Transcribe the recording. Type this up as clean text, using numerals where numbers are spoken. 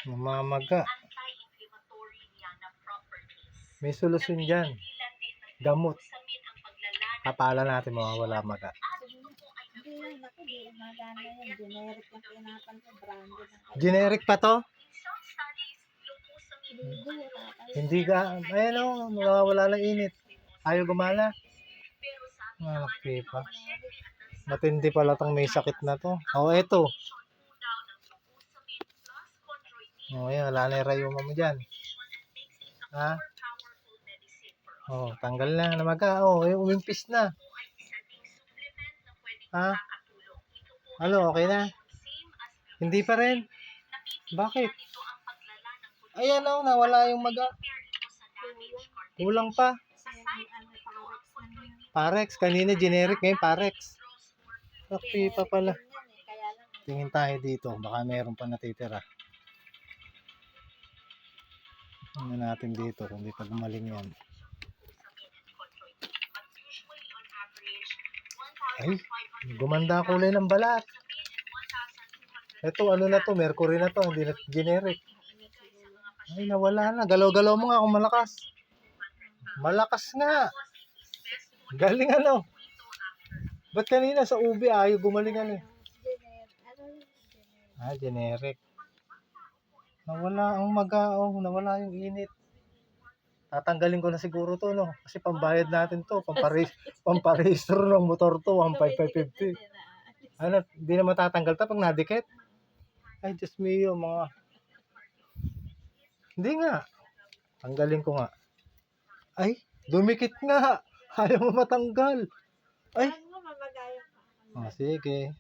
Namamaga. May solusyon dyan. Gamot. Kapala natin mawawala maga. Generic pa to? Hindi ka, ayan o, mawawala ng init. Ayaw gumala. Okay pa. Matindi pala tong may sakit na to. O, eto. O, ayan, wala na yung rayuma mo dyan. Ha? O, tanggal na, namaga. O, umimpis na. Ha? Ano, okay na? Hindi pa rin? Bakit? Ayan o, nawala yung maga. Kulang pa. Parex, kanina generic, ngayon Parex. Okay pa pala. Tingin tayo dito, baka meron pa natitira. Tingnan natin dito kung di pa gumaling yan. Ay, gumanda kulay ng balat. Ito, ano na to, mercury na to, hindi na generic. Ay, nawala na. Galaw-galaw mo nga kung malakas. Malakas nga. Galing ano. Ba't kanina sa ubi ayaw gumaling ano? Ah, generic. Nawala ang maga, oh, nawala yung init. Tatanggalin ko na siguro to, no? Kasi pambayad natin to, pamparehistro ng motor to, 15550. Ano, hindi na matatanggal to pag nadikit? Ay, Diyos mio, mga... Hindi nga. Tanggalin ko nga. Ay, dumikit nga. Ayaw mo matanggal. Ay. Oh, sige.